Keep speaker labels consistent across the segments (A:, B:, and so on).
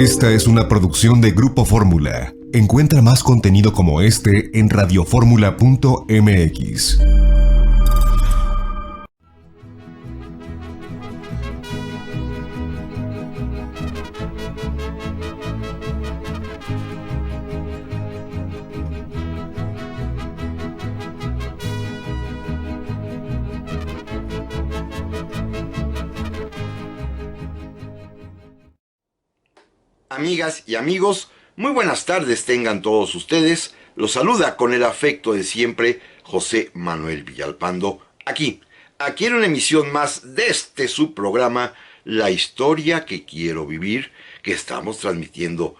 A: Esta es una producción de Grupo Fórmula. Encuentra más contenido como este en radioformula.mx.
B: Amigas y amigos, muy buenas tardes tengan todos ustedes. Los saluda con el afecto de siempre José Manuel Villalpando, aquí en una emisión más de este subprograma, La Historia que Quiero Vivir, que estamos transmitiendo,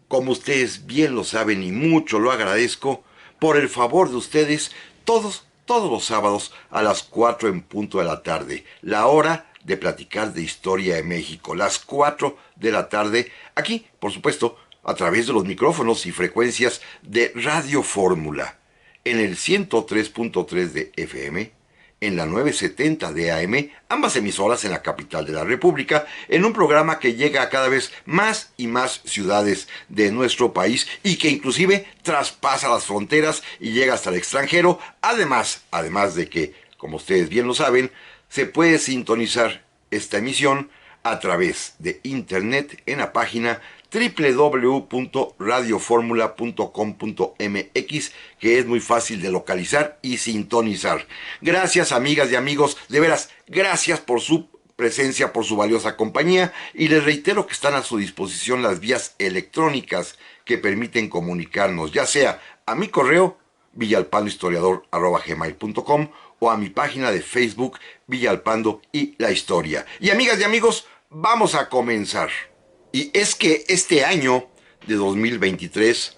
B: como ustedes bien lo saben y mucho lo agradezco, por el favor de ustedes, todos los sábados a las 4 en punto de la tarde, la hora de platicar de historia de México, las 4 de la tarde, aquí, por supuesto, a través de los micrófonos y frecuencias de Radio Fórmula, en el 103.3 de FM, en la 970 de AM, ambas emisoras en la capital de la República, en un programa que llega a cada vez más y más ciudades de nuestro país y que inclusive traspasa las fronteras y llega hasta el extranjero, además de que, como ustedes bien lo saben, se puede sintonizar esta emisión a través de internet en la página www.radioformula.com.mx, que es muy fácil de localizar y sintonizar. Gracias, amigas y amigos, de veras, gracias por su presencia, por su valiosa compañía, y les reitero que están a su disposición las vías electrónicas que permiten comunicarnos, ya sea a mi correo villalpandohistoriador@gmail.com o a mi página de Facebook Villalpando y la Historia. Y amigas y amigos, vamos a comenzar. Y es que este año de 2023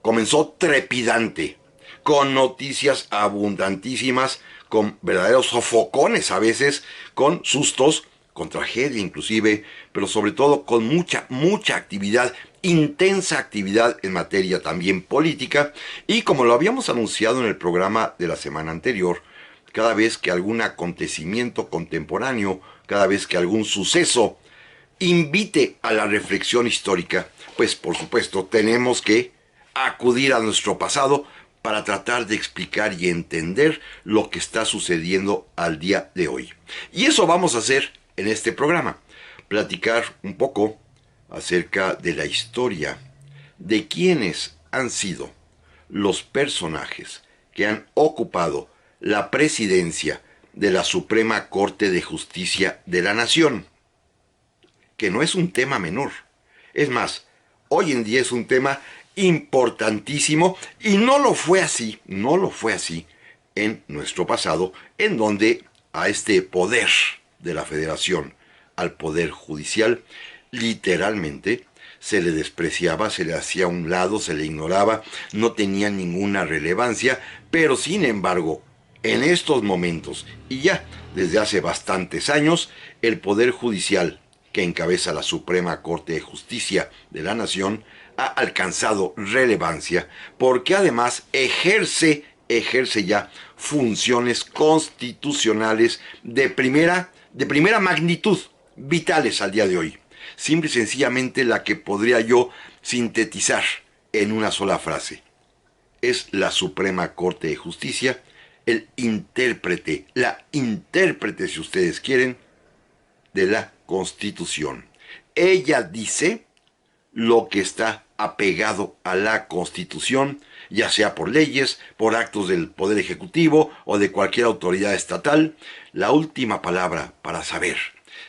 B: comenzó trepidante, con noticias abundantísimas, con verdaderos sofocones a veces, con sustos, con tragedia inclusive, pero sobre todo con mucha actividad, intensa actividad en materia también política, y como lo habíamos anunciado en el programa de la semana anterior, cada vez que algún acontecimiento contemporáneo, cada vez que algún suceso invite a la reflexión histórica, pues por supuesto tenemos que acudir a nuestro pasado para tratar de explicar y entender lo que está sucediendo al día de hoy. Y eso vamos a hacer en este programa, platicar un poco acerca de la historia, de quiénes han sido los personajes que han ocupado la presidencia de la Suprema Corte de Justicia de la Nación, que no es un tema menor. Es más, hoy en día es un tema importantísimo y no lo fue así en nuestro pasado, en donde a este poder de la Federación, al Poder Judicial, literalmente se le despreciaba, se le hacía a un lado, se le ignoraba, no tenía ninguna relevancia, pero sin embargo, en estos momentos, y ya desde hace bastantes años, el Poder Judicial, que encabeza la Suprema Corte de Justicia de la Nación, ha alcanzado relevancia porque además ejerce ya funciones constitucionales de primera magnitud, vitales al día de hoy. Simple y sencillamente la que podría yo sintetizar en una sola frase. Es la Suprema Corte de Justicia el intérprete, la intérprete, si ustedes quieren, de la Constitución. Ella dice lo que está apegado a la Constitución, ya sea por leyes, por actos del Poder Ejecutivo o de cualquier autoridad estatal. La última palabra para saber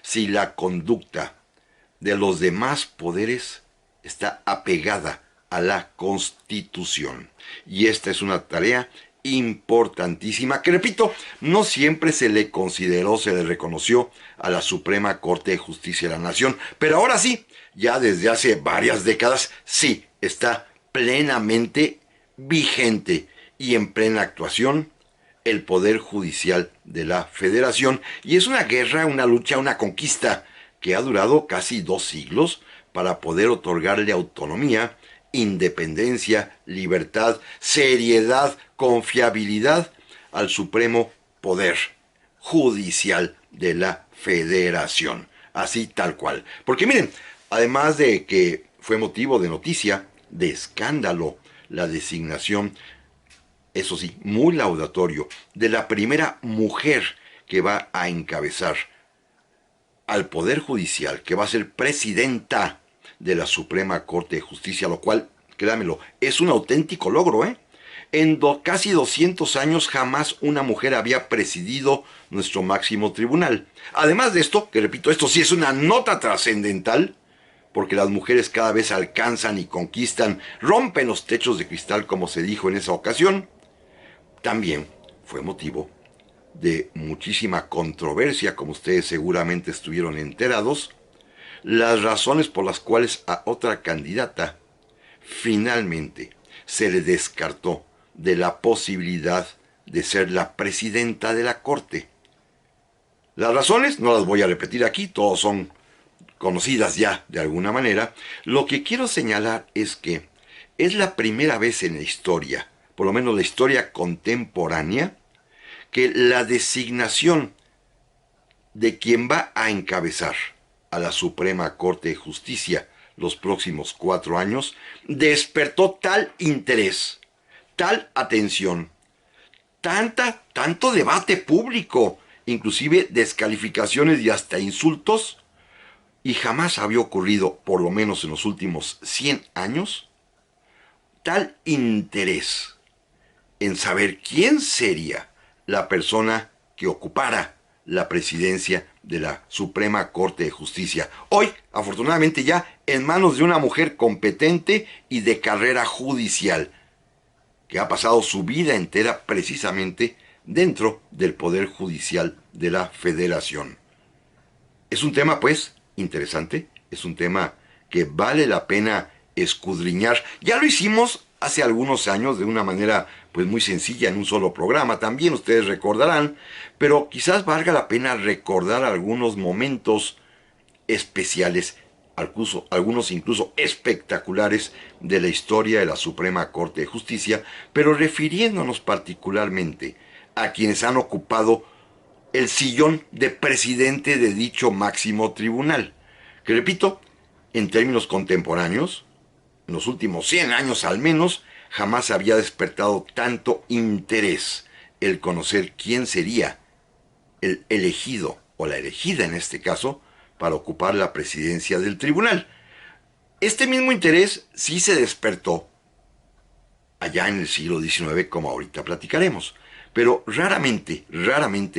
B: si la conducta de los demás poderes está apegada a la Constitución. Y esta es una tarea importantísima, que repito, no siempre se le consideró, se le reconoció a la Suprema Corte de Justicia de la Nación, pero ahora sí, ya desde hace varias décadas, sí, está plenamente vigente y en plena actuación el Poder Judicial de la Federación, y es una guerra, una lucha, una conquista que ha durado casi 2 siglos para poder otorgarle autonomía, independencia, libertad, seriedad, confiabilidad al Supremo Poder Judicial de la Federación. Así tal cual. Porque miren, además de que fue motivo de noticia, de escándalo, la designación, eso sí, muy laudatorio, de la primera mujer que va a encabezar al Poder Judicial, que va a ser presidenta de la Suprema Corte de Justicia, lo cual, créanmelo, es un auténtico logro, ¿eh? En casi 200 años jamás una mujer había presidido nuestro máximo tribunal. Además de esto, que repito, esto sí es una nota trascendental, porque las mujeres cada vez alcanzan y conquistan, rompen los techos de cristal, como se dijo en esa ocasión, también fue motivo de muchísima controversia, como ustedes seguramente estuvieron enterados, las razones por las cuales a otra candidata finalmente se le descartó de la posibilidad de ser la presidenta de la Corte. Las razones no las voy a repetir aquí, todas son conocidas ya de alguna manera. Lo que quiero señalar es que es la primera vez en la historia, por lo menos la historia contemporánea, que la designación de quien va a encabezar a la Suprema Corte de Justicia los próximos 4 años despertó tal interés, tal atención, tanto debate público, inclusive descalificaciones y hasta insultos, y jamás había ocurrido, por lo menos en los últimos 100 años, tal interés en saber quién sería la persona que ocupara la presidencia de la Suprema Corte de Justicia. Hoy, afortunadamente ya en manos de una mujer competente y de carrera judicial, que ha pasado su vida entera precisamente dentro del Poder Judicial de la Federación. Es un tema, pues, interesante, es un tema que vale la pena escudriñar. Ya lo hicimos hace algunos años de una manera pues muy sencilla en un solo programa, también ustedes recordarán, pero quizás valga la pena recordar algunos momentos especiales, algunos incluso espectaculares de la historia de la Suprema Corte de Justicia, pero refiriéndonos particularmente a quienes han ocupado el sillón de presidente de dicho máximo tribunal, que repito, en términos contemporáneos, en los últimos 100 años al menos, jamás había despertado tanto interés el conocer quién sería el elegido, o la elegida en este caso, para ocupar la presidencia del tribunal. Este mismo interés sí se despertó allá en el siglo XIX, como ahorita platicaremos, pero raramente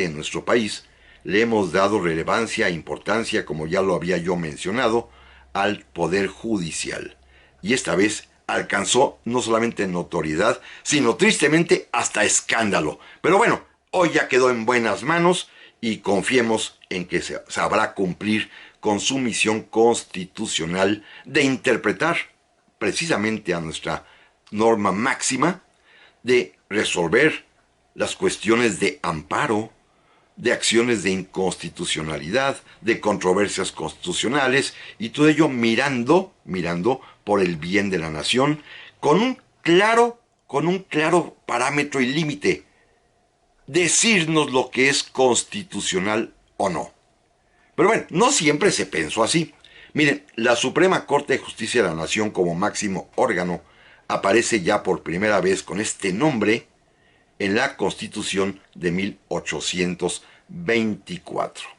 B: en nuestro país le hemos dado relevancia e importancia, como ya lo había yo mencionado, al Poder Judicial. Y esta vez alcanzó no solamente notoriedad, sino tristemente hasta escándalo. Pero bueno, hoy ya quedó en buenas manos y confiemos en que sabrá cumplir con su misión constitucional de interpretar precisamente a nuestra norma máxima, de resolver las cuestiones de amparo, de acciones de inconstitucionalidad, de controversias constitucionales, y todo ello mirando por el bien de la nación, con un claro parámetro y límite: decirnos lo que es constitucional o no. Pero bueno, no siempre se pensó así. Miren, la Suprema Corte de Justicia de la Nación como máximo órgano aparece ya por primera vez con este nombre en la Constitución de 1824.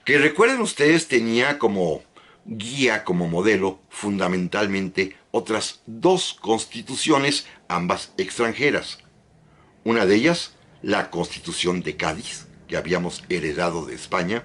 B: Que recuerden ustedes, tenía como guía, como modelo, fundamentalmente otras 2 constituciones, ambas extranjeras. Una de ellas, la Constitución de Cádiz, que habíamos heredado de España,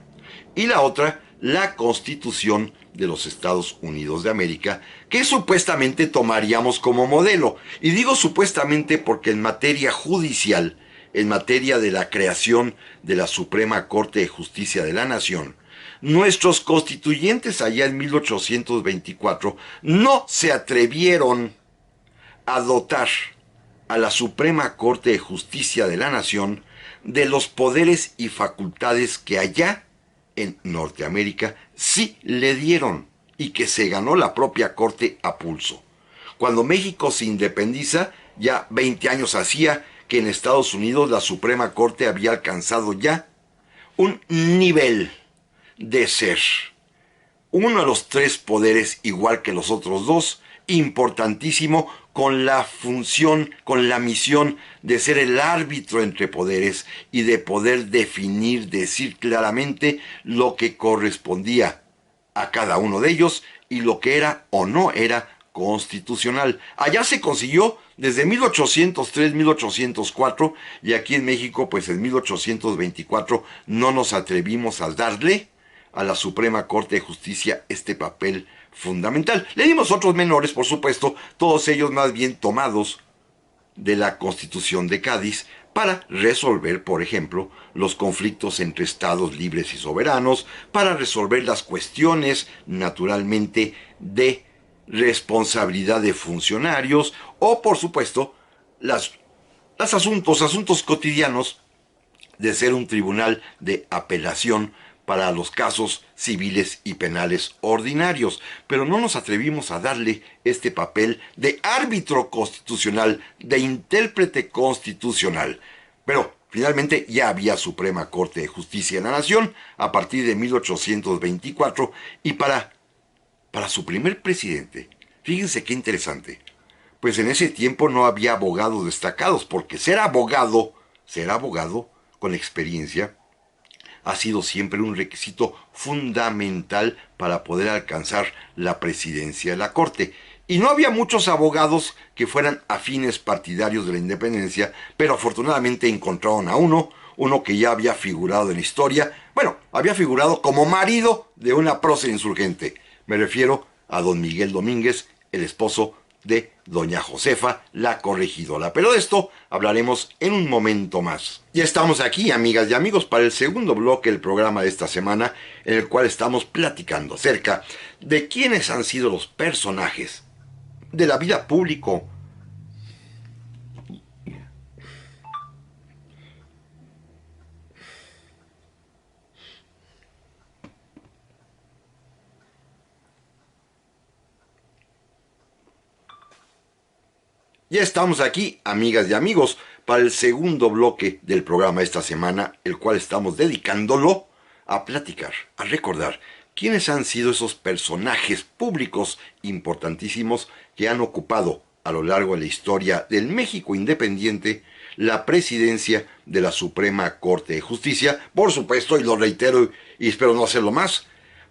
B: y la otra, la Constitución de los Estados Unidos de América, que supuestamente tomaríamos como modelo. Y digo supuestamente porque en materia judicial, en materia de la creación de la Suprema Corte de Justicia de la Nación, nuestros constituyentes allá en 1824 no se atrevieron a dotar a la Suprema Corte de Justicia de la Nación de los poderes y facultades que allá en Norteamérica sí le dieron, y que se ganó la propia Corte a pulso. Cuando México se independiza, ya 20 años hacía que en Estados Unidos la Suprema Corte había alcanzado ya un nivel de ser uno de los tres poderes igual que los otros dos, importantísimo, con la función, con la misión de ser el árbitro entre poderes y de poder definir, decir claramente lo que correspondía a cada uno de ellos y lo que era o no era constitucional. Allá se consiguió desde 1803, 1804 y aquí en México pues en 1824 no nos atrevimos a darle a la Suprema Corte de Justicia este papel fundamental. Le dimos otros menores, por supuesto, todos ellos más bien tomados de la Constitución de Cádiz para resolver, por ejemplo, los conflictos entre estados libres y soberanos, para resolver las cuestiones, naturalmente, de responsabilidad de funcionarios o, por supuesto, asuntos cotidianos de ser un tribunal de apelación para los casos civiles y penales ordinarios, pero no nos atrevimos a darle este papel de árbitro constitucional, de intérprete constitucional. Pero finalmente ya había Suprema Corte de Justicia en la Nación a partir de 1824 y para su primer presidente, fíjense qué interesante, pues en ese tiempo no había abogados destacados, porque ser abogado con experiencia, ha sido siempre un requisito fundamental para poder alcanzar la presidencia de la Corte. Y no había muchos abogados que fueran afines partidarios de la independencia, pero afortunadamente encontraron a uno que ya había figurado en la historia. Bueno, había figurado como marido de una prócer insurgente. Me refiero a don Miguel Domínguez, el esposo de doña Josefa, la corregidora. Pero de esto hablaremos en un momento más. Ya estamos aquí, amigas y amigos, para el segundo bloque del programa de esta semana, en el cual estamos platicando acerca de quiénes han sido los personajes de la vida pública. Ya estamos aquí, amigas y amigos, para el segundo bloque del programa esta semana, el cual estamos dedicándolo a platicar, a recordar quiénes han sido esos personajes públicos importantísimos que han ocupado a lo largo de la historia del México independiente la presidencia de la Suprema Corte de Justicia. Por supuesto, y lo reitero y espero no hacerlo más,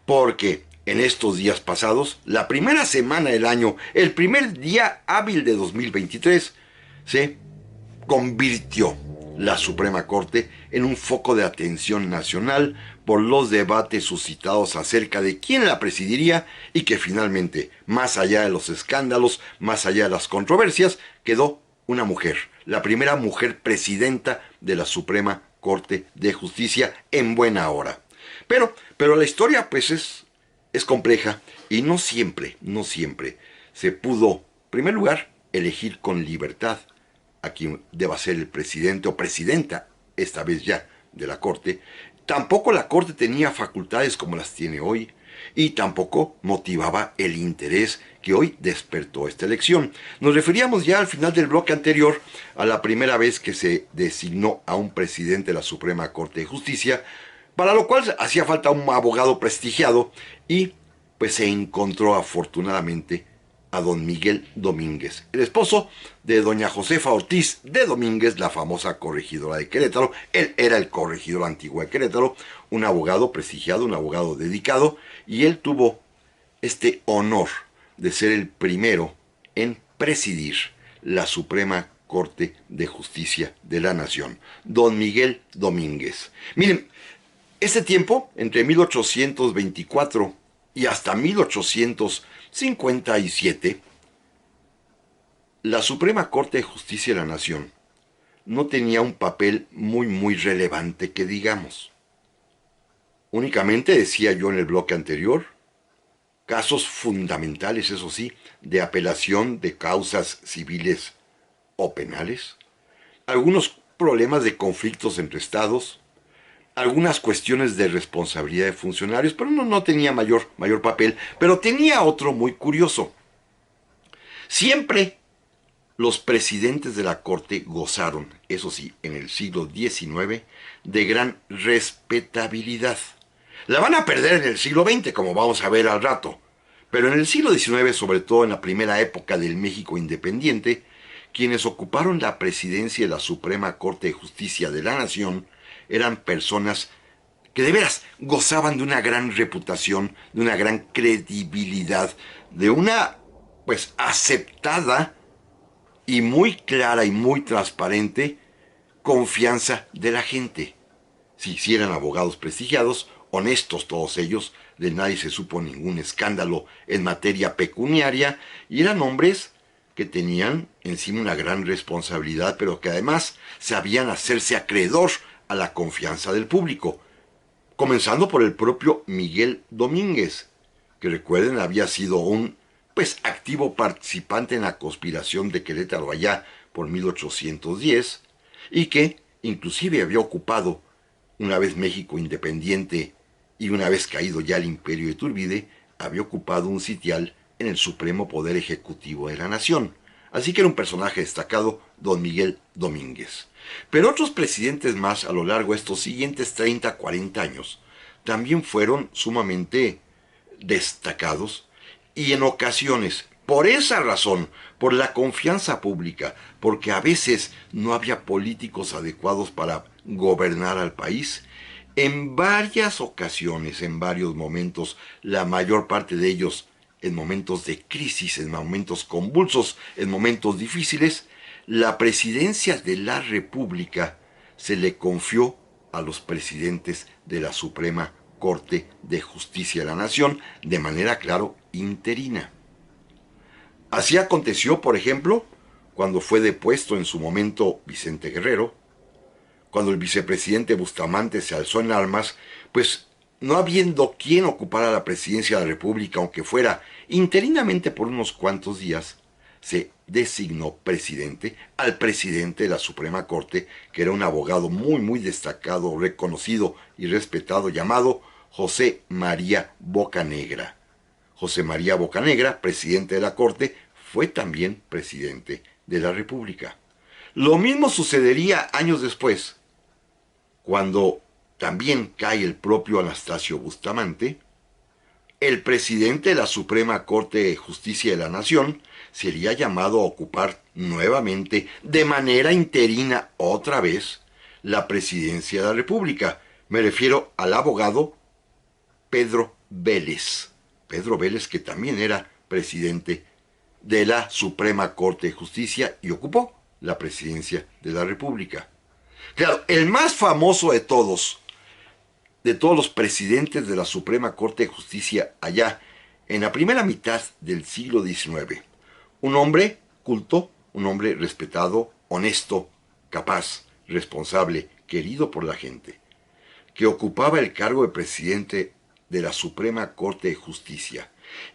B: porque en estos días pasados, la primera semana del año, el primer día hábil de 2023, se convirtió la Suprema Corte en un foco de atención nacional por los debates suscitados acerca de quién la presidiría y que finalmente, más allá de los escándalos, más allá de las controversias, quedó una mujer, la primera mujer presidenta de la Suprema Corte de Justicia en buena hora. Pero la historia pues es compleja y no siempre se pudo, en primer lugar, elegir con libertad a quien deba ser el presidente o presidenta, esta vez ya, de la Corte. Tampoco la Corte tenía facultades como las tiene hoy y tampoco motivaba el interés que hoy despertó esta elección. Nos referíamos ya al final del bloque anterior a la primera vez que se designó a un presidente de la Suprema Corte de Justicia, para lo cual hacía falta un abogado prestigiado y pues se encontró afortunadamente a don Miguel Domínguez, el esposo de doña Josefa Ortiz de Domínguez, la famosa corregidora de Querétaro. Él era el corregidor antiguo de Querétaro, un abogado prestigiado, un abogado dedicado, y él tuvo este honor de ser el primero en presidir la Suprema Corte de Justicia de la Nación, don Miguel Domínguez. Miren, este tiempo, entre 1824 y hasta 1857, la Suprema Corte de Justicia de la Nación no tenía un papel muy relevante que digamos. Únicamente, decía yo en el bloque anterior, casos fundamentales, eso sí, de apelación de causas civiles o penales, algunos problemas de conflictos entre estados, algunas cuestiones de responsabilidad de funcionarios, pero no tenía mayor papel. Pero tenía otro muy curioso. Siempre los presidentes de la Corte gozaron, eso sí, en el siglo XIX, de gran respetabilidad. La van a perder en el siglo XX, como vamos a ver al rato. Pero en el siglo XIX, sobre todo en la primera época del México independiente, quienes ocuparon la presidencia de la Suprema Corte de Justicia de la Nación eran personas que de veras gozaban de una gran reputación, de una gran credibilidad, de una, pues, aceptada y muy clara y muy transparente confianza de la gente. Si eran abogados prestigiados, honestos todos ellos, de nadie se supo ningún escándalo en materia pecuniaria, y eran hombres que tenían encima una gran responsabilidad, pero que además sabían hacerse acreedor a la confianza del público, comenzando por el propio Miguel Domínguez, que recuerden había sido un activo participante en la conspiración de Querétaro allá por 1810, y que inclusive había ocupado, una vez México independiente y una vez caído ya el imperio de Iturbide, había ocupado un sitial en el supremo poder ejecutivo de la nación. Así que era un personaje destacado, don Miguel Domínguez. Pero otros presidentes más a lo largo de estos siguientes 30, 40 años también fueron sumamente destacados, y en ocasiones, por esa razón, por la confianza pública, porque a veces no había políticos adecuados para gobernar al país, en varias ocasiones, en varios momentos, la mayor parte de ellos en momentos de crisis, en momentos convulsos, en momentos difíciles, la presidencia de la República se le confió a los presidentes de la Suprema Corte de Justicia de la Nación de manera, claro, interina. Así aconteció, por ejemplo, cuando fue depuesto en su momento Vicente Guerrero, cuando el vicepresidente Bustamante se alzó en armas, pues no habiendo quien ocupara la presidencia de la República, aunque fuera interinamente por unos cuantos días, se designó presidente al presidente de la Suprema Corte, que era un abogado muy, muy destacado, reconocido y respetado, llamado José María Bocanegra. José María Bocanegra, presidente de la Corte, fue también presidente de la República. Lo mismo sucedería años después, cuando también cae el propio Anastasio Bustamante. El presidente de la Suprema Corte de Justicia de la Nación sería llamado a ocupar nuevamente, de manera interina otra vez, la presidencia de la República. Me refiero al abogado Pedro Vélez. Pedro Vélez, que también era presidente de la Suprema Corte de Justicia y ocupó la presidencia de la República. Claro, el más famoso de todos los presidentes de la Suprema Corte de Justicia allá en la primera mitad del siglo XIX. Un hombre culto, un hombre respetado, honesto, capaz, responsable, querido por la gente, que ocupaba el cargo de presidente de la Suprema Corte de Justicia.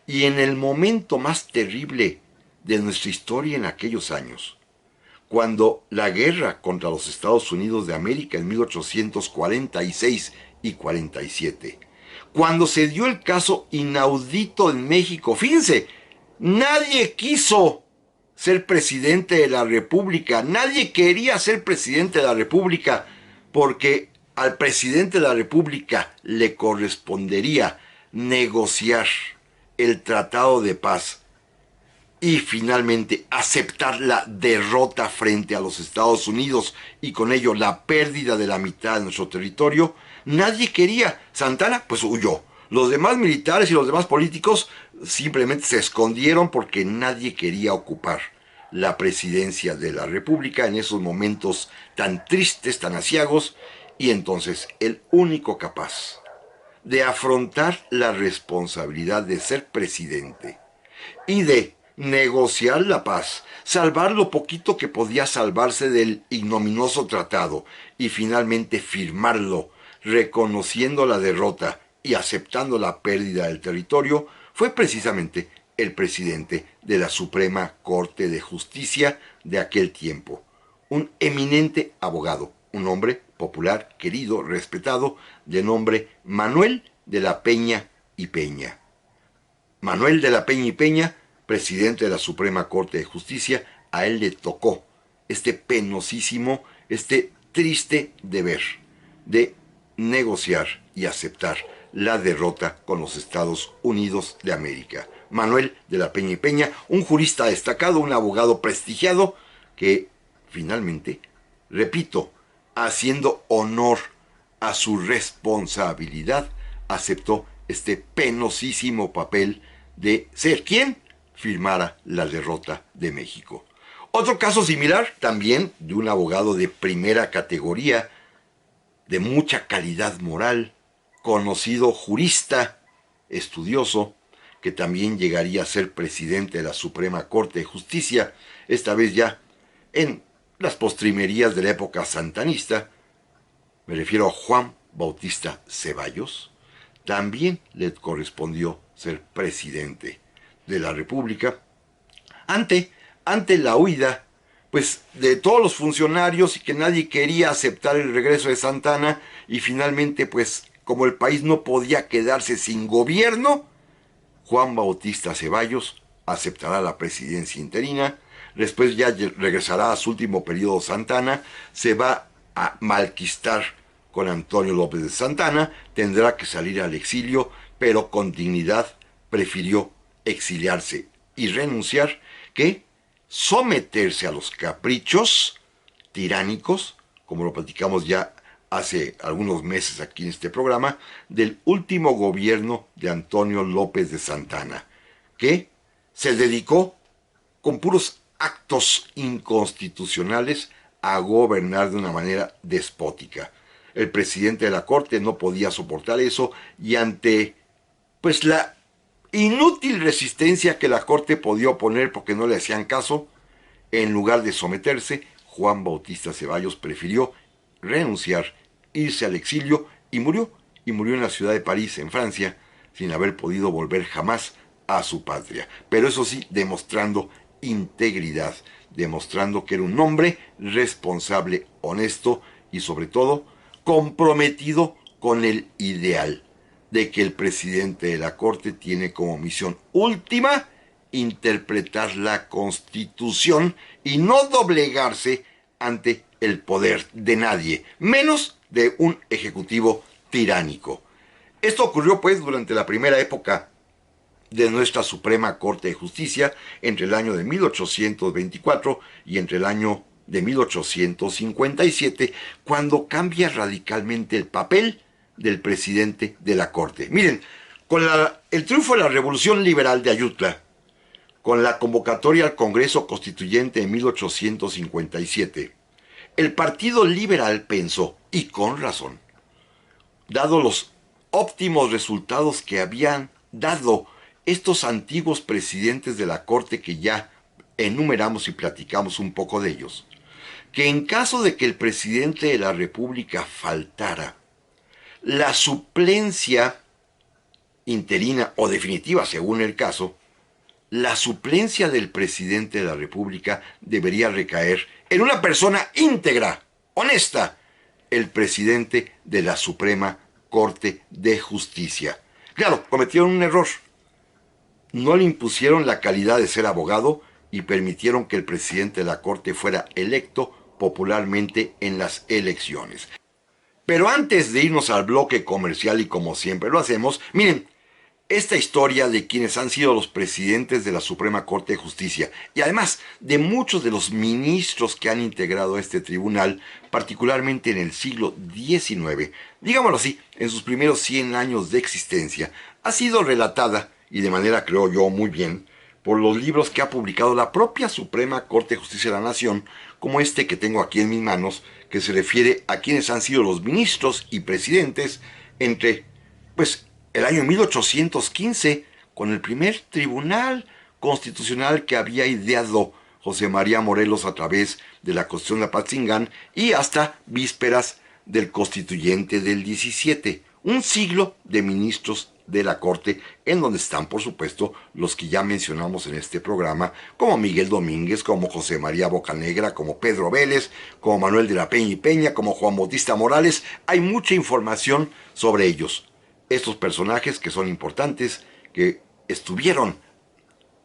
B: Y en el momento más terrible de nuestra historia en aquellos años, cuando la guerra contra los Estados Unidos de América en 1846 y 47, cuando se dio el caso inaudito en México, fíjense, nadie quiso ser presidente de la República, nadie quería ser presidente de la República, porque al presidente de la República le correspondería negociar el tratado de paz y finalmente aceptar la derrota frente a los Estados Unidos y con ello la pérdida de la mitad de nuestro territorio. Nadie quería. Santana pues huyó. Los demás militares y los demás políticos simplemente se escondieron porque nadie quería ocupar la presidencia de la República en esos momentos tan tristes, tan aciagos, y entonces el único capaz de afrontar la responsabilidad de ser presidente y de negociar la paz, salvar lo poquito que podía salvarse del ignominioso tratado y finalmente firmarlo, reconociendo la derrota y aceptando la pérdida del territorio, fue precisamente el presidente de la Suprema Corte de Justicia de aquel tiempo, un eminente abogado, un hombre popular, querido, respetado, de nombre Manuel de la Peña y Peña. Manuel de la Peña y Peña, presidente de la Suprema Corte de Justicia, a él le tocó este penosísimo, este triste deber de negociar y aceptar la derrota con los Estados Unidos de América. Manuel de la Peña y Peña, un jurista destacado, un abogado prestigiado, que finalmente, repito, haciendo honor a su responsabilidad, aceptó este penosísimo papel de ser quien firmara la derrota de México. Otro caso similar, también de un abogado de primera categoría, de mucha calidad moral, conocido jurista, estudioso, que también llegaría a ser presidente de la Suprema Corte de Justicia, esta vez ya en las postrimerías de la época santanista. Me refiero a Juan Bautista Ceballos. También le correspondió ser presidente de la República ante la huida pues de todos los funcionarios y que nadie quería aceptar el regreso de Santana, y finalmente pues como el país no podía quedarse sin gobierno, Juan Bautista Ceballos aceptará la presidencia interina. Después ya regresará a su último periodo Santana, se va a malquistar con Antonio López de Santana, tendrá que salir al exilio, pero con dignidad prefirió exiliarse y renunciar que someterse a los caprichos tiránicos, como lo platicamos ya hace algunos meses aquí en este programa, del último gobierno de Antonio López de Santana, que se dedicó con puros actos inconstitucionales a gobernar de una manera despótica. El presidente de la Corte no podía soportar eso, y ante pues la inútil resistencia que la Corte podía oponer porque no le hacían caso, en lugar de someterse, Juan Bautista Ceballos prefirió renunciar, irse al exilio y murió en la ciudad de París, en Francia, sin haber podido volver jamás a su patria. Pero eso sí, demostrando integridad, demostrando que era un hombre responsable, honesto y sobre todo comprometido con el ideal de que el presidente de la Corte tiene como misión última interpretar la Constitución y no doblegarse ante el poder de nadie, menos de un ejecutivo tiránico. Esto ocurrió pues durante la primera época de nuestra Suprema Corte de Justicia, entre el año de 1824 y entre el año de 1857, cuando cambia radicalmente el papel del presidente de la Corte. Miren, con el triunfo de la Revolución Liberal de Ayutla, con la convocatoria al Congreso Constituyente en 1857, el Partido Liberal pensó, y con razón, dado los óptimos resultados que habían dado estos antiguos presidentes de la Corte que ya enumeramos y platicamos un poco de ellos, que en caso de que el presidente de la República faltara, la suplencia interina o definitiva, según el caso, la suplencia del presidente de la República debería recaer en una persona íntegra, honesta, el presidente de la Suprema Corte de Justicia. Claro, cometieron un error. No le impusieron la calidad de ser abogado y permitieron que el presidente de la Corte fuera electo popularmente en las elecciones. Pero antes de irnos al bloque comercial, y como siempre lo hacemos, miren, esta historia de quienes han sido los presidentes de la Suprema Corte de Justicia y además de muchos de los ministros que han integrado este tribunal, particularmente en el siglo XIX, digámoslo así, en sus primeros 100 años de existencia, ha sido relatada, y de manera creo yo muy bien, por los libros que ha publicado la propia Suprema Corte de Justicia de la Nación, como este que tengo aquí en mis manos, que se refiere a quienes han sido los ministros y presidentes entre, pues, el año 1815, con el primer tribunal constitucional que había ideado José María Morelos a través de la Constitución de Apatzingán, y hasta vísperas del Constituyente del 17. Un siglo de ministros de la Corte, en donde están, por supuesto, los que ya mencionamos en este programa, como Miguel Domínguez, como José María Bocanegra, como Pedro Vélez, como Manuel de la Peña y Peña, como Juan Bautista Morales. Hay mucha información sobre ellos. Estos personajes que son importantes, que estuvieron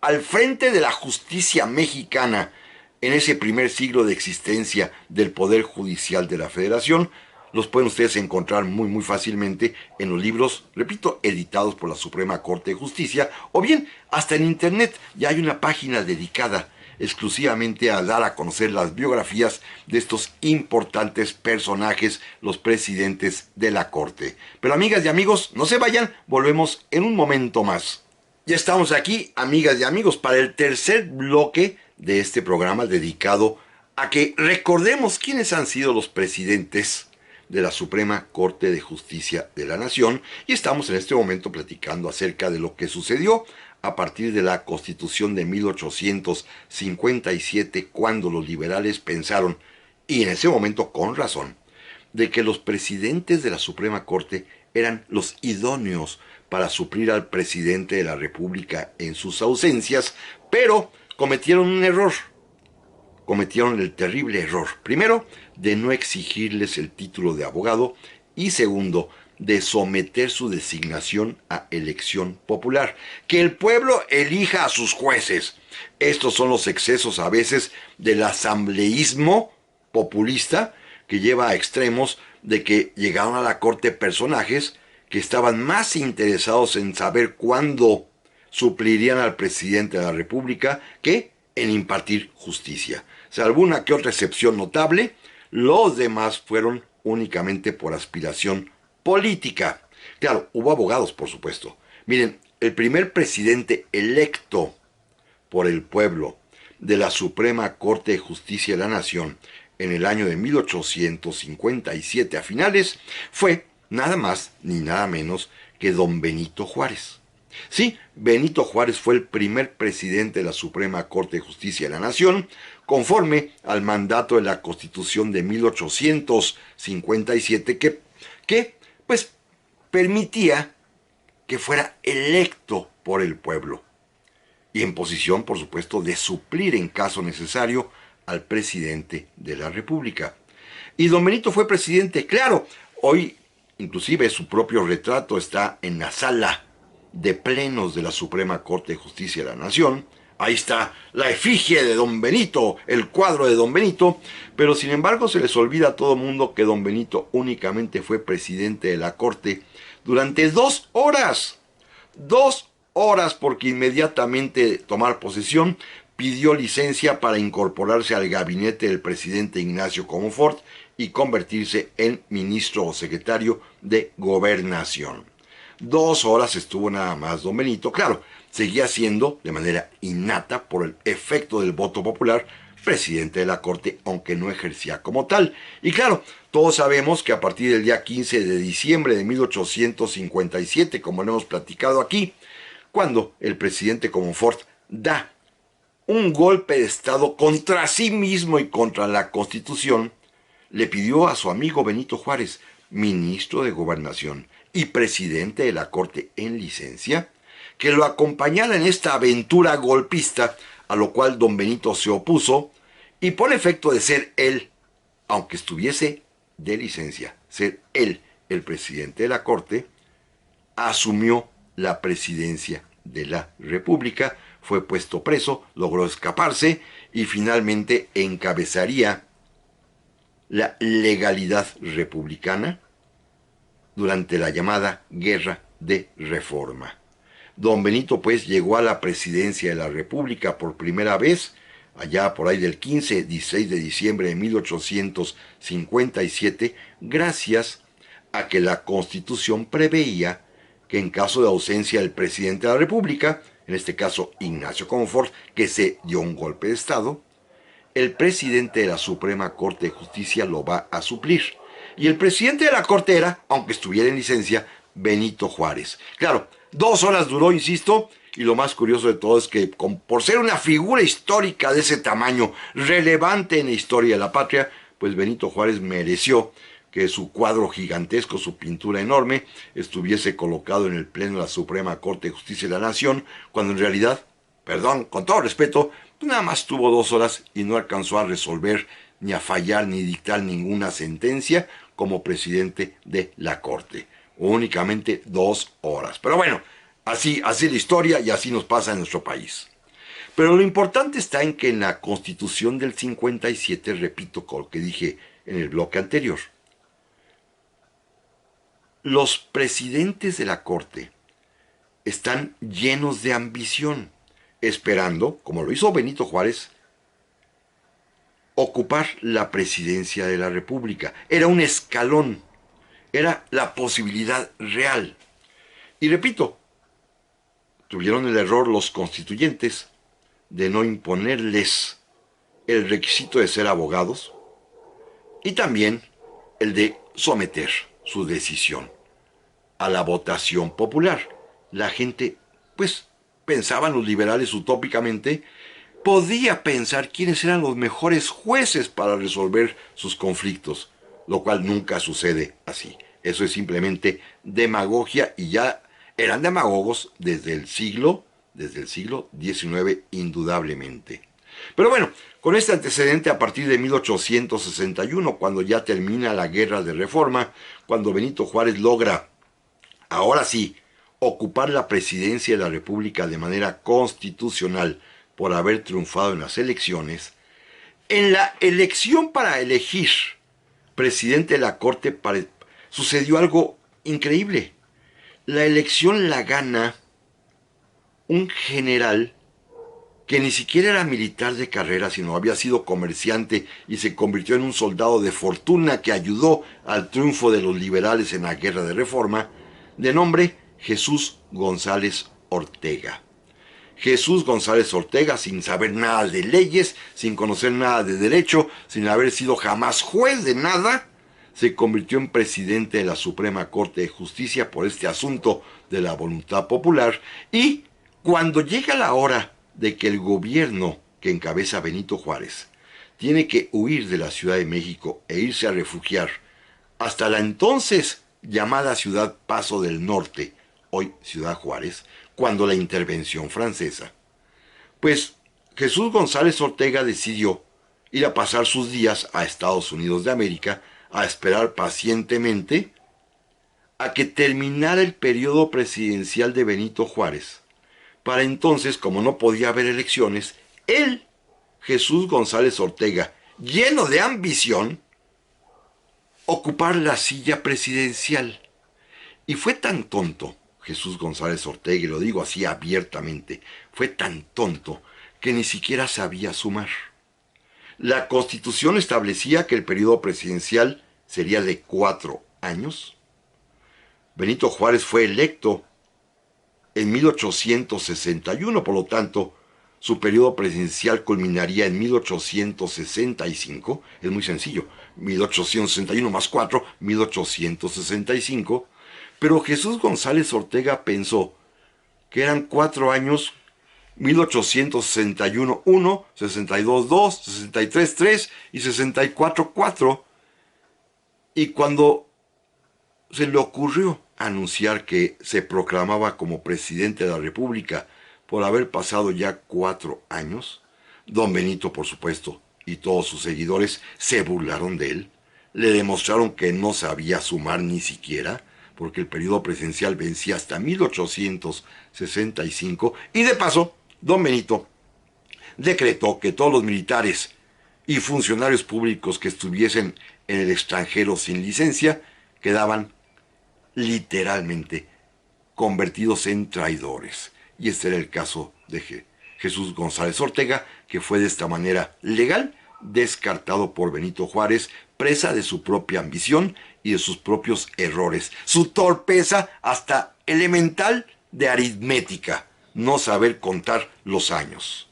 B: al frente de la justicia mexicana en ese primer siglo de existencia del Poder Judicial de la Federación, los pueden ustedes encontrar muy fácilmente en los libros, repito, editados por la Suprema Corte de Justicia, o bien hasta en internet ya hay una página dedicada exclusivamente a dar a conocer las biografías de estos importantes personajes, los presidentes de la Corte. Pero amigas y amigos, no se vayan, volvemos en un momento más. Ya estamos aquí, amigas y amigos, para el tercer bloque de este programa dedicado a que recordemos quiénes han sido los presidentes de la Suprema Corte de Justicia de la Nación, y estamos en este momento platicando acerca de lo que sucedió a partir de la Constitución de 1857, cuando los liberales pensaron, y en ese momento con razón, de que los presidentes de la Suprema Corte eran los idóneos para suplir al presidente de la República en sus ausencias, pero cometieron un error. Cometieron el terrible error, primero, de no exigirles el título de abogado, y segundo, de someter su designación a elección popular. Que el pueblo elija a sus jueces. Estos son los excesos a veces del asambleísmo populista, que lleva a extremos de que llegaron a la corte personajes que estaban más interesados en saber cuándo suplirían al presidente de la República que en impartir justicia. Salvo una que otra excepción notable, los demás fueron únicamente por aspiración política. Claro, hubo abogados, por supuesto. Miren, el primer presidente electo por el pueblo de la Suprema Corte de Justicia de la Nación en el año de 1857 a finales fue nada más ni nada menos que don Benito Juárez. Sí, Benito Juárez fue el primer presidente de la Suprema Corte de Justicia de la Nación, conforme al mandato de la Constitución de 1857, que pues, permitía que fuera electo por el pueblo, y en posición, por supuesto, de suplir en caso necesario al presidente de la República. Y don Benito fue presidente, claro, hoy inclusive su propio retrato está en la sala de plenos de la Suprema Corte de Justicia de la Nación. Ahí está la efigie de don Benito, el cuadro de don Benito, pero sin embargo se les olvida a todo mundo que don Benito únicamente fue presidente de la Corte durante 2 horas. 2 horas, porque inmediatamente de tomar posesión pidió licencia para incorporarse al gabinete del presidente Ignacio Comonfort y convertirse en ministro o secretario de Gobernación. 2 horas estuvo nada más don Benito. Claro, seguía siendo, de manera innata, por el efecto del voto popular, presidente de la Corte, aunque no ejercía como tal. Y claro, todos sabemos que a partir del día 15 de diciembre de 1857, como lo hemos platicado aquí, cuando el presidente Comonfort da un golpe de Estado contra sí mismo y contra la Constitución, le pidió a su amigo Benito Juárez, ministro de Gobernación y presidente de la Corte en licencia, que lo acompañara en esta aventura golpista, a lo cual don Benito se opuso, y por efecto de ser él, aunque estuviese de licencia, ser él el presidente de la Corte, asumió la presidencia de la República, fue puesto preso, logró escaparse y finalmente encabezaría la legalidad republicana durante la llamada Guerra de Reforma. Don Benito pues llegó a la presidencia de la República por primera vez allá por ahí del 15-16 de diciembre de 1857, gracias a que la Constitución preveía que en caso de ausencia del presidente de la República, en este caso Ignacio Comonfort, que se dio un golpe de Estado, el presidente de la Suprema Corte de Justicia lo va a suplir. Y el presidente de la Corte era, aunque estuviera en licencia, Benito Juárez. Claro, 2 horas duró, insisto, y lo más curioso de todo es que, por ser una figura histórica de ese tamaño, relevante en la historia de la patria, pues Benito Juárez mereció que su cuadro gigantesco, su pintura enorme, estuviese colocado en el pleno de la Suprema Corte de Justicia de la Nación, cuando en realidad, perdón, con todo respeto, nada más tuvo 2 horas y no alcanzó a resolver, ni a fallar, ni dictar ninguna sentencia como presidente de la Corte. Únicamente 2 horas. Pero bueno, así la historia y así nos pasa en nuestro país. Pero lo importante está en que en la Constitución del 57, repito con lo que dije en el bloque anterior, Los presidentes de la Corte están llenos de ambición, esperando, como lo hizo Benito Juárez, ocupar la presidencia de la República. Era un escalón, era la posibilidad real. Y repito, tuvieron el error los constituyentes de no imponerles el requisito de ser abogados y también el de someter su decisión a la votación popular. La gente, pues, pensaban los liberales utópicamente, podía pensar quiénes eran los mejores jueces para resolver sus conflictos, lo cual nunca sucede así. Eso es simplemente demagogia y ya eran demagogos desde el siglo XIX indudablemente. Pero bueno, con este antecedente a partir de 1861, cuando ya termina la Guerra de Reforma, cuando Benito Juárez logra, ahora sí, ocupar la presidencia de la República de manera constitucional por haber triunfado en las elecciones, en la elección para elegir presidente de la Corte sucedió algo increíble. La elección la gana un general que ni siquiera era militar de carrera, sino había sido comerciante y se convirtió en un soldado de fortuna que ayudó al triunfo de los liberales en la Guerra de Reforma, de nombre Jesús González Ortega. Jesús González Ortega, sin saber nada de leyes, sin conocer nada de derecho, sin haber sido jamás juez de nada, se convirtió en presidente de la Suprema Corte de Justicia por este asunto de la voluntad popular. Y cuando llega la hora de que el gobierno que encabeza Benito Juárez tiene que huir de la Ciudad de México e irse a refugiar hasta la entonces llamada Ciudad Paso del Norte, hoy Ciudad Juárez, cuando la intervención francesa, pues Jesús González Ortega decidió ir a pasar sus días a Estados Unidos de América a esperar pacientemente a que terminara el periodo presidencial de Benito Juárez. Para entonces, como no podía haber elecciones, él, Jesús González Ortega, lleno de ambición, ocupar la silla presidencial. Y fue tan tonto Jesús González Ortega, y lo digo así abiertamente, fue tan tonto que ni siquiera sabía sumar. La Constitución establecía que el periodo presidencial sería de 4 años. Benito Juárez fue electo en 1861, por lo tanto, su periodo presidencial culminaría en 1865. Es muy sencillo, 1861 más 4, 1865. Pero Jesús González Ortega pensó que eran 4 años, 1861, 1, 62, 2, 63, 3 y 64, 4. Y cuando se le ocurrió anunciar que se proclamaba como presidente de la República por haber pasado ya 4 años, don Benito, por supuesto, y todos sus seguidores se burlaron de él, le demostraron que no sabía sumar ni siquiera, porque el periodo presidencial vencía hasta 1865, y de paso, don Benito decretó que todos los militares y funcionarios públicos que estuviesen en el extranjero sin licencia quedaban literalmente convertidos en traidores. Y este era el caso de Jesús González Ortega, que fue de esta manera legal descartado por Benito Juárez, presa de su propia ambición y de sus propios errores. Su torpeza hasta elemental de aritmética, no saber contar los años.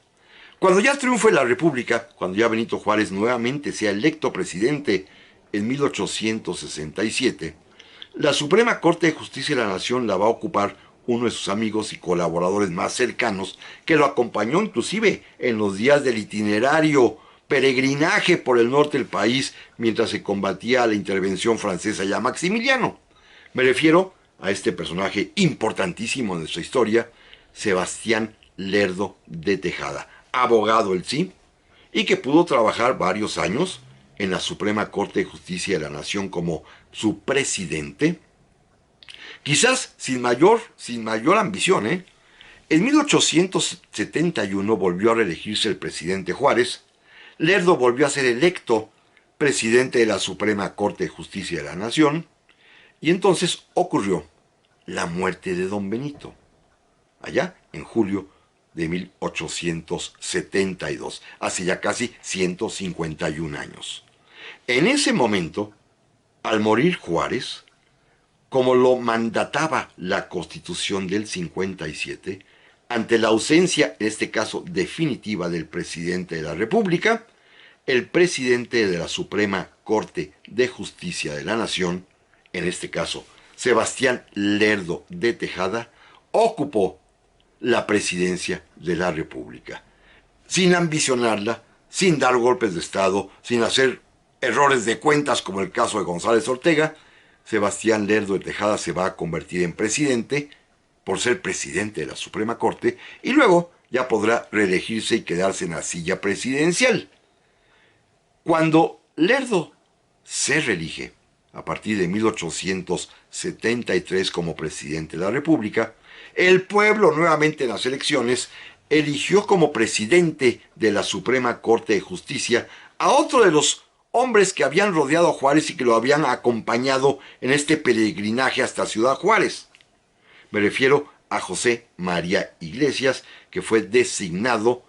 B: Cuando ya triunfe la República, cuando ya Benito Juárez nuevamente sea electo presidente en 1867, la Suprema Corte de Justicia de la Nación la va a ocupar uno de sus amigos y colaboradores más cercanos, que lo acompañó inclusive en los días del itinerario peregrinaje por el norte del país mientras se combatía la intervención francesa, ya Maximiliano. Me refiero a este personaje importantísimo de nuestra historia, Sebastián Lerdo de Tejada, abogado el sí, y que pudo trabajar varios años en la Suprema Corte de Justicia de la Nación como su presidente, quizás sin mayor ambición. En 1871 volvió a reelegirse el presidente Juárez. Lerdo volvió a ser electo presidente de la Suprema Corte de Justicia de la Nación, Y entonces ocurrió la muerte de don Benito, allá en julio de 1872, hace ya casi 151 años. En ese momento, al morir Juárez, como lo mandataba la Constitución del 57, ante la ausencia, en este caso definitiva, del presidente de la República, el presidente de la Suprema Corte de Justicia de la Nación, en este caso Sebastián Lerdo de Tejada, ocupó la presidencia de la República, sin ambicionarla, sin dar golpes de Estado, sin hacer errores de cuentas como el caso de González Ortega. Sebastián Lerdo de Tejada se va a convertir en presidente por ser presidente de la Suprema Corte y luego ya podrá reelegirse y quedarse en la silla presidencial. Cuando Lerdo se reelige a partir de 1873 como presidente de la República, el pueblo nuevamente en las elecciones eligió como presidente de la Suprema Corte de Justicia a otro de los hombres que habían rodeado a Juárez y que lo habían acompañado en este peregrinaje hasta Ciudad Juárez. Me refiero a José María Iglesias, que fue designado,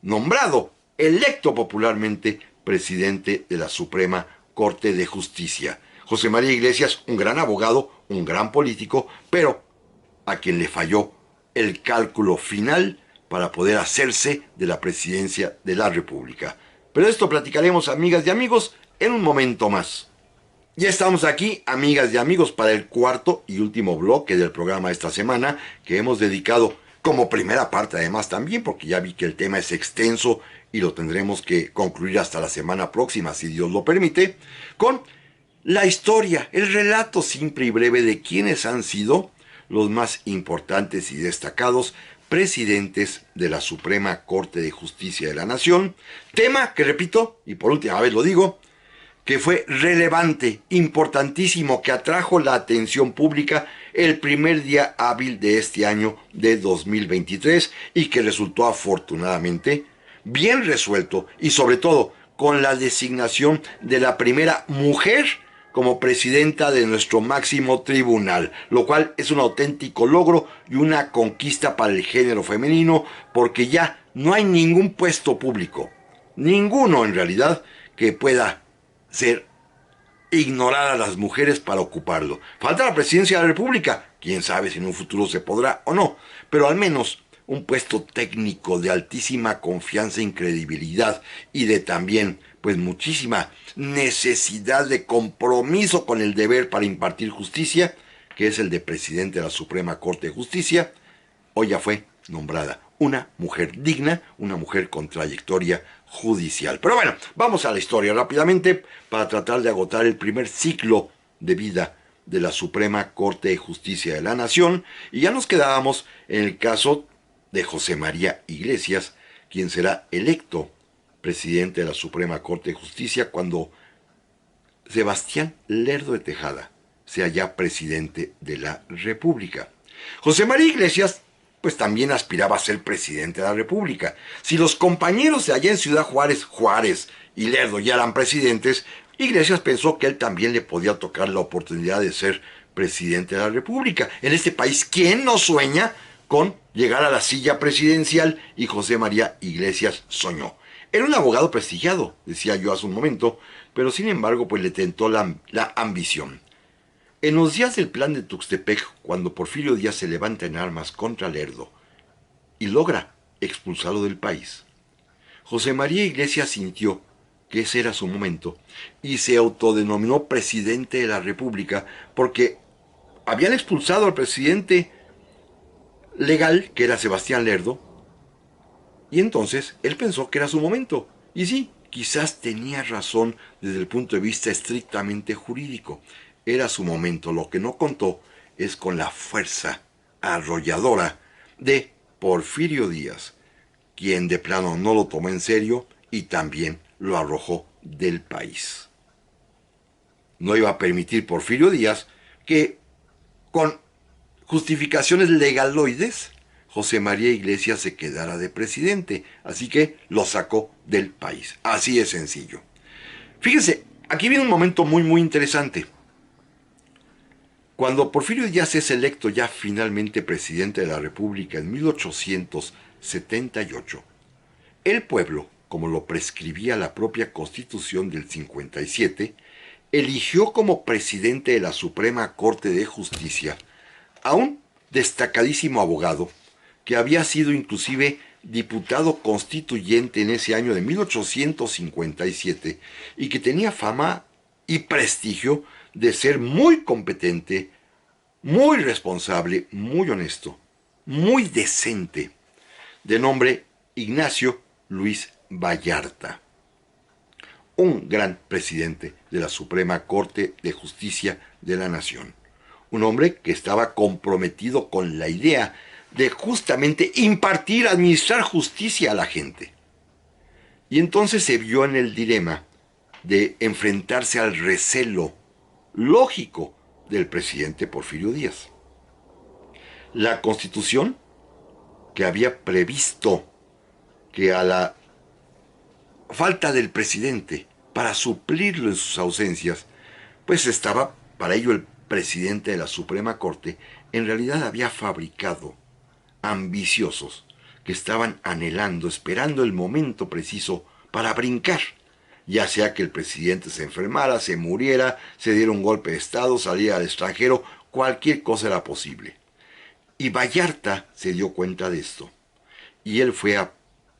B: nombrado, electo popularmente presidente de la Suprema Corte de Justicia. José María Iglesias, un gran abogado, un gran político, pero a quien le falló el cálculo final para poder hacerse de la presidencia de la República. Pero esto platicaremos, amigas y amigos, en un momento más. Ya estamos aquí, amigas y amigos, para el cuarto y último bloque del programa de esta semana, que hemos dedicado como primera parte además también, porque ya vi que el tema es extenso y lo tendremos que concluir hasta la semana próxima, si Dios lo permite, con la historia, el relato simple y breve de quiénes han sido los más importantes y destacados presidentes de la Suprema Corte de Justicia de la Nación, tema que, repito, y por última vez lo digo, que fue relevante, importantísimo, que atrajo la atención pública el primer día hábil de este año de 2023 y que resultó afortunadamente bien resuelto y sobre todo con la designación de la primera mujer como presidenta de nuestro máximo tribunal, lo cual es un auténtico logro y una conquista para el género femenino, porque ya no hay ningún puesto público, ninguno en realidad, que pueda ser ignorar a las mujeres para ocuparlo. Falta la presidencia de la República, quién sabe si en un futuro se podrá o no, pero al menos un puesto técnico de altísima confianza y credibilidad y de también pues muchísima necesidad de compromiso con el deber para impartir justicia, que es el de presidente de la Suprema Corte de Justicia, hoy ya fue nombrada una mujer digna, una mujer con trayectoria judicial. Pero bueno, vamos a la historia rápidamente para tratar de agotar el primer ciclo de vida de la Suprema Corte de Justicia de la Nación, y ya nos quedábamos en el caso de José María Iglesias, quien será electo presidente de la Suprema Corte de Justicia cuando Sebastián Lerdo de Tejada sea ya presidente de la República. José María Iglesias pues también aspiraba a ser presidente de la República. Si los compañeros de allá en Ciudad Juárez, Juárez y Lerdo ya eran presidentes, Iglesias pensó que él también le podía tocar la oportunidad de ser presidente de la República. En este país, ¿quién no sueña con llegar a la silla presidencial? Y José María Iglesias soñó. Era un abogado prestigiado, decía yo hace un momento, pero sin embargo pues le tentó la ambición. En los días del plan de Tuxtepec, cuando Porfirio Díaz se levanta en armas contra Lerdo y logra expulsarlo del país, José María Iglesias sintió que ese era su momento y se autodenominó presidente de la República porque habían expulsado al presidente legal, que era Sebastián Lerdo, y entonces él pensó que era su momento. Y sí, quizás tenía razón desde el punto de vista estrictamente jurídico. Era su momento. Lo que no contó es con la fuerza arrolladora de Porfirio Díaz, quien de plano no lo tomó en serio y también lo arrojó del país. No iba a permitir Porfirio Díaz que, con justificaciones legaloides, José María Iglesias se quedara de presidente, así que lo sacó del país. Así de sencillo. Fíjense, aquí viene un momento muy interesante. Cuando Porfirio Díaz es electo ya finalmente presidente de la República en 1878, el pueblo, como lo prescribía la propia Constitución del 57, eligió como presidente de la Suprema Corte de Justicia a un destacadísimo abogado que había sido inclusive diputado constituyente en ese año de 1857 y que tenía fama y prestigio de ser muy competente, muy responsable, muy honesto, muy decente, de nombre Ignacio Luis Vallarta, un gran presidente de la Suprema Corte de Justicia de la Nación, un hombre que estaba comprometido con la idea de justamente impartir, administrar justicia a la gente. Y entonces se vio en el dilema de enfrentarse al recelo lógico del presidente Porfirio Díaz. La Constitución, que había previsto que a la falta del presidente para suplirlo en sus ausencias, pues estaba para ello el presidente de la Suprema Corte, en realidad había fabricado ambiciosos que estaban anhelando, esperando el momento preciso para brincar, ya sea que el presidente se enfermara, se muriera, se diera un golpe de estado, saliera al extranjero, cualquier cosa era posible. Y Vallarta se dio cuenta de esto, y él fue a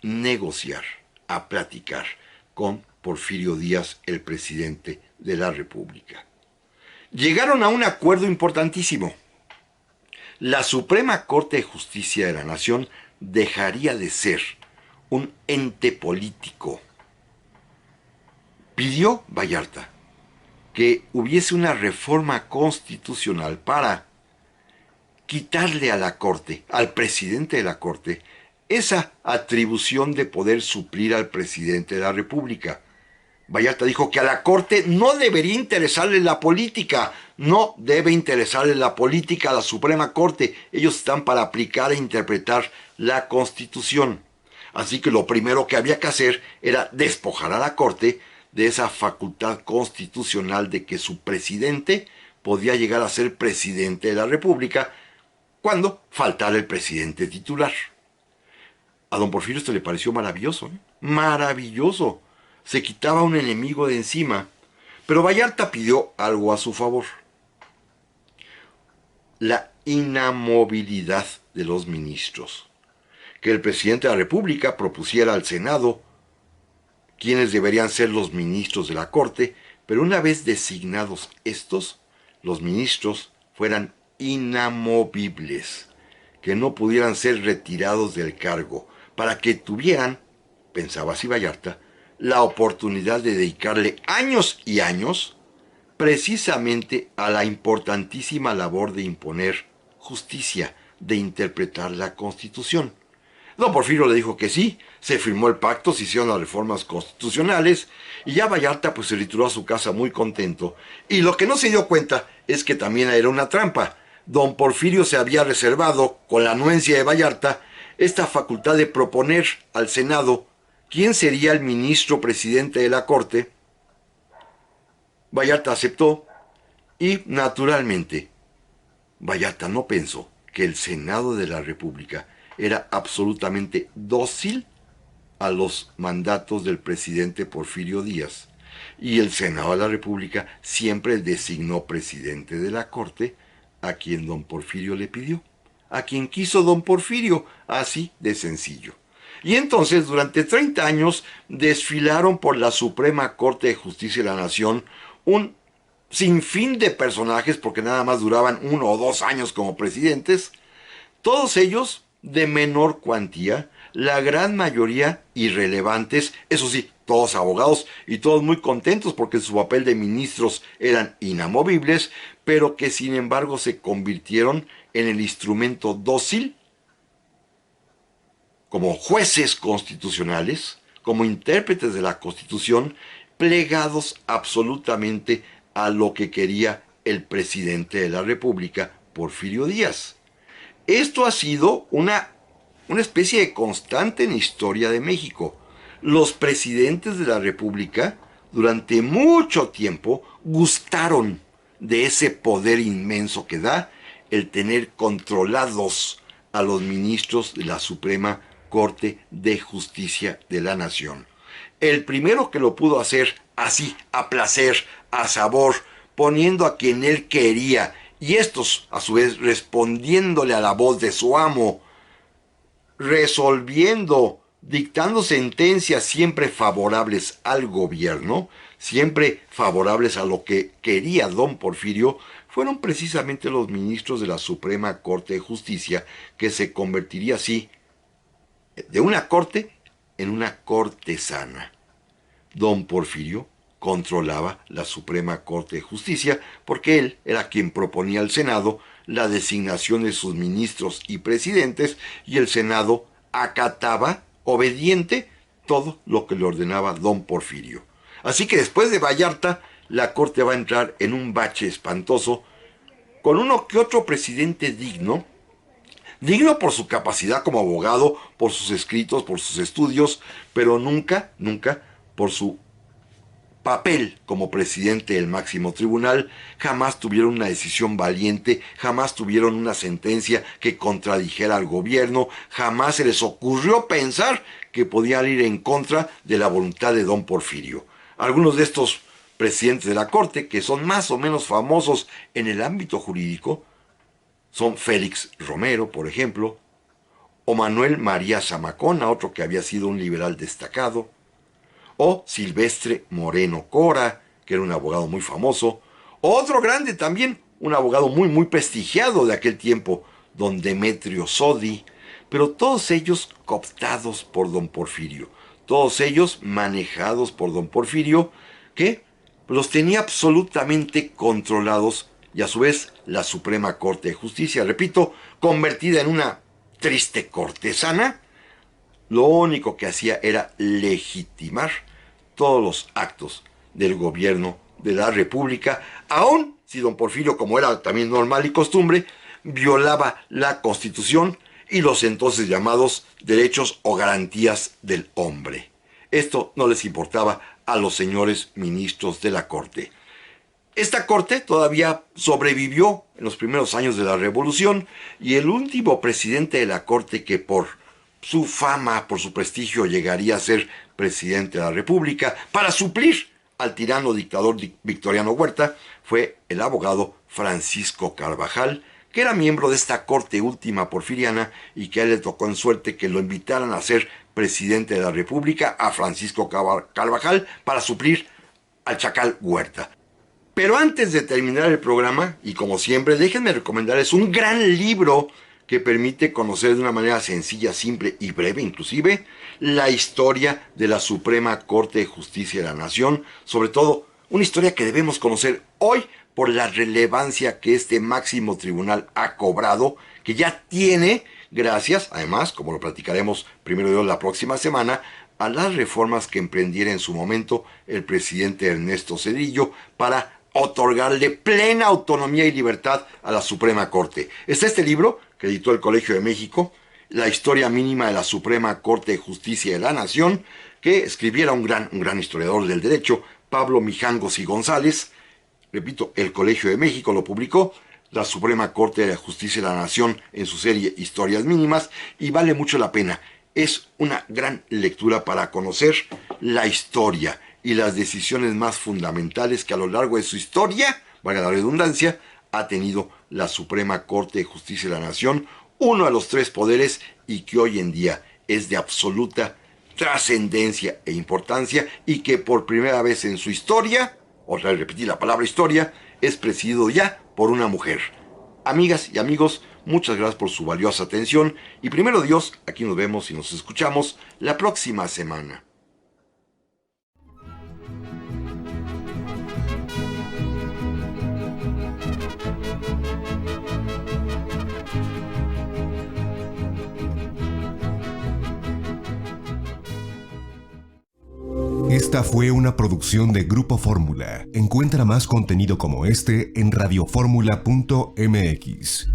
B: negociar, a platicar con Porfirio Díaz, el presidente de la República. Llegaron a un acuerdo importantísimo. La Suprema Corte de Justicia de la Nación dejaría de ser un ente político. Pidió Vallarta que hubiese una reforma constitucional para quitarle a la Corte, al presidente de la Corte, esa atribución de poder suplir al presidente de la República. Vallarta dijo que a la Corte no debería interesarle la política, no debe interesarle la política a la Suprema Corte. Ellos están para aplicar e interpretar la Constitución. Así que lo primero que había que hacer era despojar a la Corte de esa facultad constitucional de que su presidente podía llegar a ser presidente de la República cuando faltara el presidente titular. A don Porfirio esto le pareció maravilloso, ¿eh? Maravilloso. Se quitaba un enemigo de encima, pero Vallarta pidió algo a su favor: la inamovilidad de los ministros, que el presidente de la República propusiera al Senado quiénes deberían ser los ministros de la Corte, pero una vez designados estos, los ministros fueran inamovibles, que no pudieran ser retirados del cargo, para que tuvieran, pensaba así Vallarta, la oportunidad de dedicarle años y años precisamente a la importantísima labor de imponer justicia, de interpretar la Constitución. Don Porfirio le dijo que sí, se firmó el pacto, se hicieron las reformas constitucionales y ya Vallarta pues se retiró a su casa muy contento. Y lo que no se dio cuenta es que también era una trampa. Don Porfirio se había reservado, con la anuencia de Vallarta, esta facultad de proponer al Senado quién sería el ministro presidente de la Corte. Vallarta aceptó y, naturalmente, Vallarta no pensó que el Senado de la República era absolutamente dócil a los mandatos del presidente Porfirio Díaz. Y el Senado de la República siempre designó presidente de la Corte a quien don Porfirio le pidió, a quien quiso don Porfirio, así de sencillo. Y entonces, durante 30 años, desfilaron por la Suprema Corte de Justicia de la Nación un sinfín de personajes, porque nada más duraban 1 o 2 años como presidentes, todos ellos de menor cuantía, la gran mayoría irrelevantes, eso sí, todos abogados y todos muy contentos porque su papel de ministros eran inamovibles, pero que sin embargo se convirtieron en el instrumento dócil como jueces constitucionales, como intérpretes de la Constitución, plegados absolutamente a lo que quería el presidente de la República, Porfirio Díaz. Esto ha sido una especie de constante en la historia de México. Los presidentes de la República durante mucho tiempo gustaron de ese poder inmenso que da el tener controlados a los ministros de la Suprema Corte de Justicia de la Nación. El primero que lo pudo hacer así, a placer, a sabor, poniendo a quien él quería, y estos, a su vez, respondiéndole a la voz de su amo, resolviendo, dictando sentencias siempre favorables al gobierno, siempre favorables a lo que quería don Porfirio, fueron precisamente los ministros de la Suprema Corte de Justicia, que se convertiría así de una corte en una cortesana. Don Porfirio controlaba la Suprema Corte de Justicia porque él era quien proponía al Senado la designación de sus ministros y presidentes, y el Senado acataba, obediente, todo lo que le ordenaba don Porfirio. Así que después de Vallarta, la Corte va a entrar en un bache espantoso, con uno que otro presidente digno por su capacidad como abogado, por sus escritos, por sus estudios, pero nunca por su papel como presidente del máximo tribunal. Jamás tuvieron una decisión valiente, jamás tuvieron una sentencia que contradijera al gobierno, jamás se les ocurrió pensar que podían ir en contra de la voluntad de don Porfirio. Algunos de estos presidentes de la Corte, que son más o menos famosos en el ámbito jurídico, son Félix Romero, por ejemplo, o Manuel María Zamacona, otro que había sido un liberal destacado, o Silvestre Moreno Cora, que era un abogado muy famoso, o otro grande también, un abogado muy prestigiado de aquel tiempo, don Demetrio Sodi, pero todos ellos cooptados por don Porfirio, todos ellos manejados por don Porfirio, que los tenía absolutamente controlados, y a su vez la Suprema Corte de Justicia, repito, convertida en una triste cortesana, lo único que hacía era legitimar todos los actos del gobierno de la República, aun si don Porfirio, como era también normal y costumbre, violaba la Constitución y los entonces llamados derechos o garantías del hombre. Esto no les importaba a los señores ministros de la Corte. Esta corte todavía sobrevivió en los primeros años de la Revolución, y el último presidente de la Corte que por su fama, por su prestigio, llegaría a ser presidente de la República para suplir al tirano dictador Victoriano Huerta, fue el abogado Francisco Carvajal, que era miembro de esta corte última porfiriana, y que a él le tocó en suerte que lo invitaran a ser presidente de la República, a Francisco Carvajal, para suplir al Chacal Huerta. Pero antes de terminar el programa, y como siempre, déjenme recomendarles un gran libro que permite conocer de una manera sencilla, simple y breve inclusive, la historia de la Suprema Corte de Justicia de la Nación, sobre todo una historia que debemos conocer hoy por la relevancia que este máximo tribunal ha cobrado, que ya tiene, gracias, además, como lo platicaremos primero de la próxima semana, a las reformas que emprendiera en su momento el presidente Ernesto Zedillo para otorgarle plena autonomía y libertad a la Suprema Corte. Está este libro que editó el Colegio de México, La historia mínima de la Suprema Corte de Justicia de la Nación, que escribiera un gran historiador del derecho, Pablo Mijangos y González. Repito, el Colegio de México lo publicó, la Suprema Corte de Justicia de la Nación, en su serie Historias Mínimas, y vale mucho la pena. Es una gran lectura para conocer la historia y las decisiones más fundamentales que a lo largo de su historia, valga la redundancia, ha tenido la Suprema Corte de Justicia de la Nación, uno de los tres poderes, y que hoy en día es de absoluta trascendencia e importancia, y que por primera vez en su historia, otra vez repetir la palabra historia, es presidido ya por una mujer. Amigas y amigos, muchas gracias por su valiosa atención, y primero Dios, aquí nos vemos y nos escuchamos la próxima semana.
A: Esta fue una producción de Grupo Fórmula. Encuentra más contenido como este en radioformula.mx.